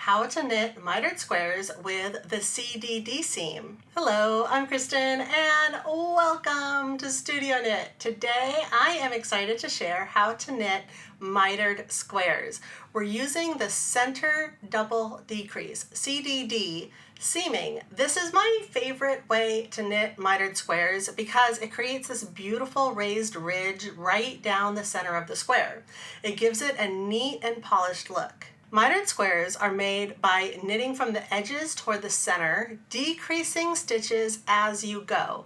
How to knit mitered squares with the CDD Seam. Hello, I'm Kristen and welcome to Studio Knit. Today I am excited to share how to knit mitered squares. We're using the center double decrease, CDD seaming. This is my favorite way to knit mitered squares because it creates this beautiful raised ridge right down the center of the square. It gives it a neat and polished look. Mitered squares are made by knitting from the edges toward the center, decreasing stitches as you go.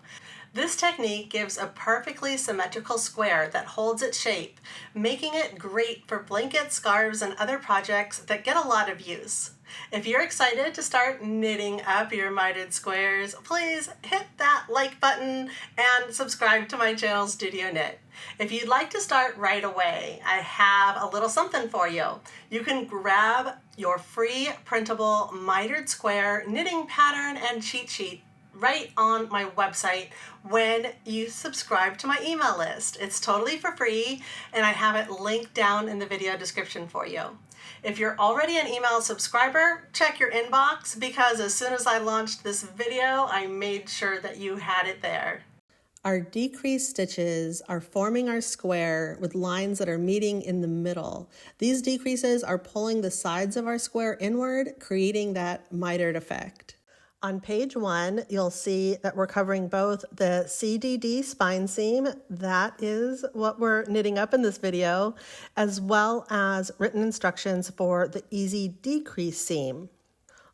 This technique gives a perfectly symmetrical square that holds its shape, making it great for blankets, scarves, and other projects that get a lot of use. If you're excited to start knitting up your mitered squares, please hit that like button and subscribe to my channel, Studio Knit. If you'd like to start right away, I have a little something for you. You can grab your free printable mitered square knitting pattern and cheat sheet right on my website when you subscribe to my email list. It's totally for free and I have it linked down in the video description for you. If you're already an email subscriber, check your inbox because as soon as I launched this video, I made sure that you had it there. Our decreased stitches are forming our square with lines that are meeting in the middle. These decreases are pulling the sides of our square inward, creating that mitered effect. On page 1, you'll see that we're covering both the CDD spine seam, that is what we're knitting up in this video, as well as written instructions for the easy decrease seam.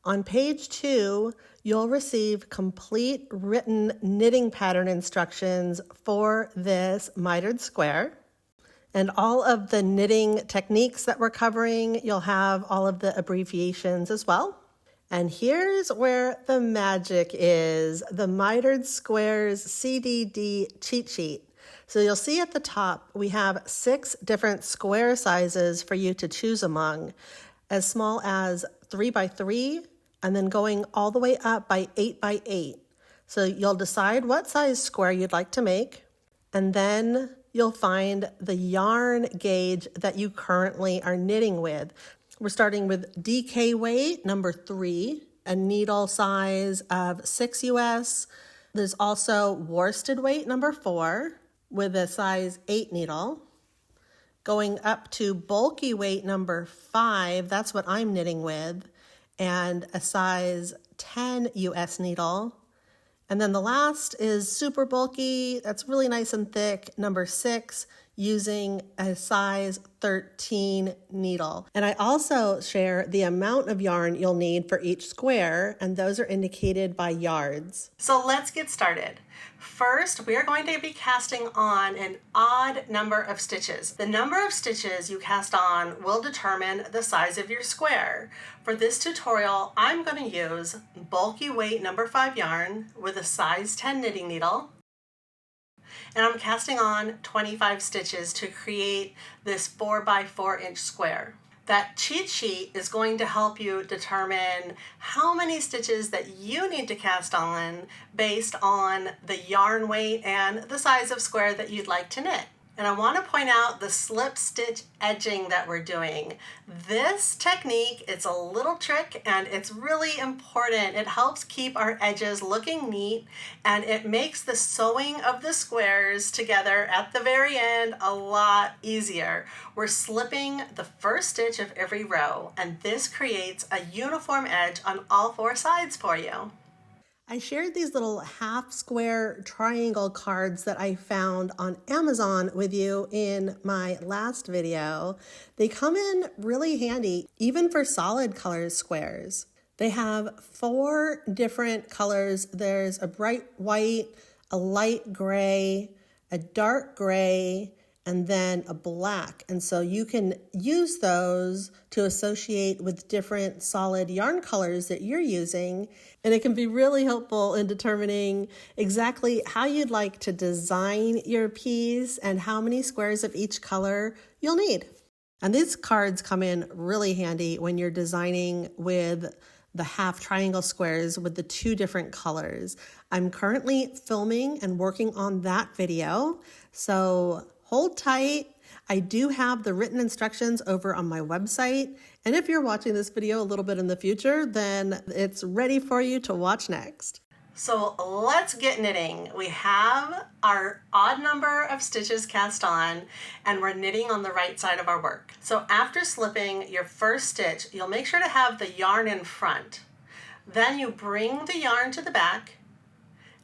On page 2, you'll receive complete written knitting pattern instructions for this mitered square. And all of the knitting techniques that we're covering, you'll have all of the abbreviations as well. And here's where the magic is, the Mitered Squares CDD cheat sheet. So you'll see at the top, we have 6 different square sizes for you to choose among, as small as 3 by 3, and then going all the way up by 8 by 8. So you'll decide what size square you'd like to make, and then you'll find the yarn gauge that you currently are knitting with. We're starting with DK weight, number 3, a needle size of 6 US. There's also worsted weight, number 4, with a size 8 needle. Going up to bulky weight, number 5, that's what I'm knitting with, and a size 10 US needle. And then the last is super bulky, that's really nice and thick, number 6, using a size 13 needle. And I also share the amount of yarn you'll need for each square, and those are indicated by yards. So let's get started. First, we are going to be casting on an odd number of stitches. The number of stitches you cast on will determine the size of your square. For this tutorial, I'm going to use bulky weight number 5 yarn with a size 10 knitting needle. And I'm casting on 25 stitches to create this 4 by 4 inch square. That cheat sheet is going to help you determine how many stitches that you need to cast on based on the yarn weight and the size of square that you'd like to knit. And I want to point out the slip stitch edging that we're doing. This technique, it's a little trick and it's really important. It helps keep our edges looking neat and it makes the sewing of the squares together at the very end a lot easier. We're slipping the first stitch of every row and this creates a uniform edge on all 4 sides for you. I shared these little half square triangle cards that I found on Amazon with you in my last video. They come in really handy, even for solid color squares. They have 4 different colors. There's a bright white, a light gray, a dark gray, and then a black. And so you can use those to associate with different solid yarn colors that you're using. And it can be really helpful in determining exactly how you'd like to design your piece and how many squares of each color you'll need. And these cards come in really handy when you're designing with the half triangle squares with the 2 different colors. I'm currently filming and working on that video, so hold tight. I do have the written instructions over on my website, And if you're watching this video a little bit in the future, then it's ready for you to watch next. So let's get knitting. We have our odd number of stitches cast on, and we're knitting on the right side of our work. So after slipping your first stitch, you'll make sure to have the yarn in front. Then you bring the yarn to the back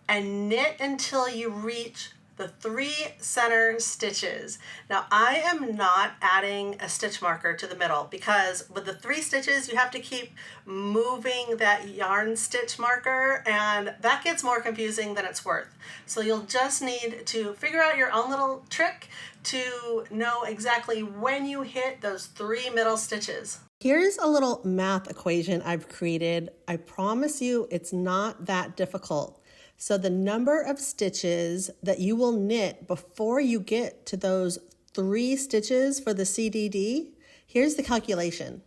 and knit until you reach the 3 center stitches. Now I am not adding a stitch marker to the middle because with the 3 stitches you have to keep moving that yarn stitch marker, and that gets more confusing than it's worth. So you'll just need to figure out your own little trick to know exactly when you hit those 3 middle stitches. Here's a little math equation I've created. I promise you it's not that difficult. So the number of stitches that you will knit before you get to those 3 stitches for the CDD, here's the calculation.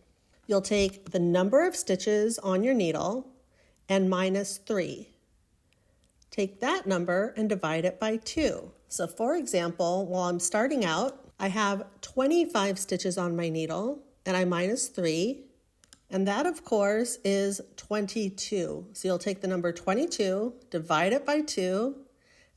You'll take the number of stitches on your needle and minus 3. Take that number and divide it by 2. So for example, while I'm starting out, I have 25 stitches on my needle and I minus 3. And that, of course, is 22. So you'll take the number 22, divide it by 2,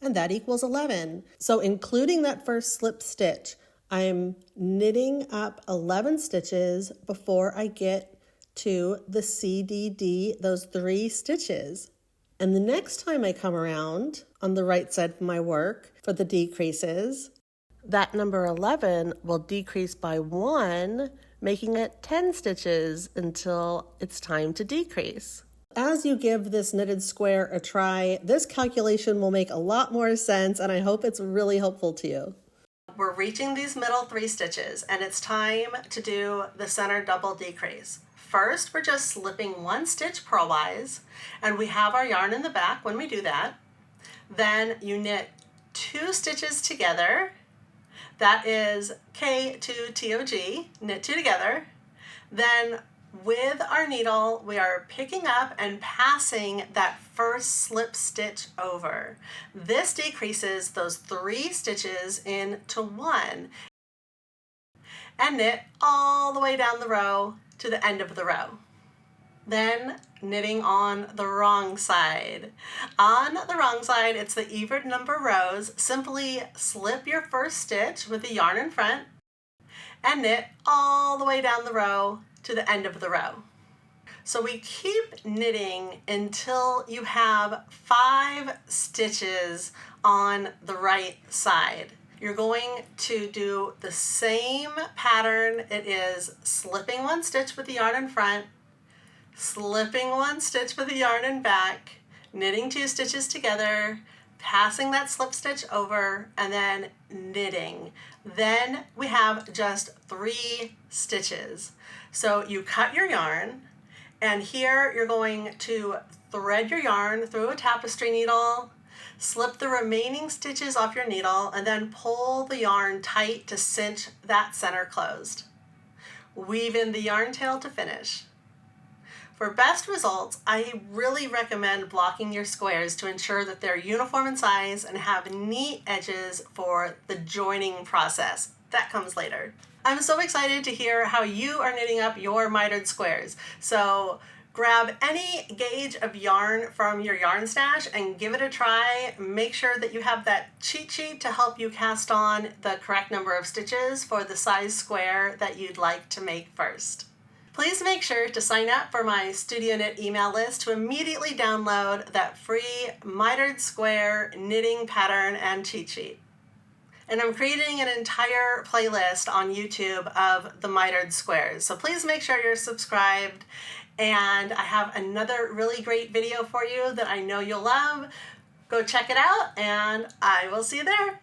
and that equals 11. So including that first slip stitch, I'm knitting up 11 stitches before I get to the CDD, those 3 stitches. And the next time I come around on the right side of my work for the decreases, that number 11 will decrease by 1, making it 10 stitches until it's time to decrease. As you give this knitted square a try, this calculation will make a lot more sense, and I hope it's really helpful to you. We're reaching these middle 3 stitches, and it's time to do the center double decrease. First, we're just slipping 1 stitch purlwise, and we have our yarn in the back when we do that. Then you knit 2 stitches together. That is K2TOG, knit 2 together. Then with our needle, we are picking up and passing that first slip stitch over. This decreases those 3 stitches into 1 and knit all the way down the row to the end of the row. Then knitting on the wrong side. On the wrong side, it's the even number rows. Simply slip your first stitch with the yarn in front and knit all the way down the row to the end of the row. So we keep knitting until you have 5 stitches on the right side. You're going to do the same pattern. It is slipping 1 stitch with the yarn in front, slipping 1 stitch with the yarn in back, knitting 2 stitches together, passing that slip stitch over, and then knitting. Then we have just 3 stitches. So you cut your yarn, and here you're going to thread your yarn through a tapestry needle, slip the remaining stitches off your needle, and then pull the yarn tight to cinch that center closed. Weave in the yarn tail to finish. For best results, I really recommend blocking your squares to ensure that they're uniform in size and have neat edges for the joining process. That comes later. I'm so excited to hear how you are knitting up your mitered squares. So grab any gauge of yarn from your yarn stash and give it a try. Make sure that you have that cheat sheet to help you cast on the correct number of stitches for the size square that you'd like to make first. Please make sure to sign up for my Studio Knit email list to immediately download that free mitered square knitting pattern and cheat sheet. And I'm creating an entire playlist on YouTube of the mitered squares. So please make sure you're subscribed. And I have another really great video for you that I know you'll love. Go check it out, and I will see you there.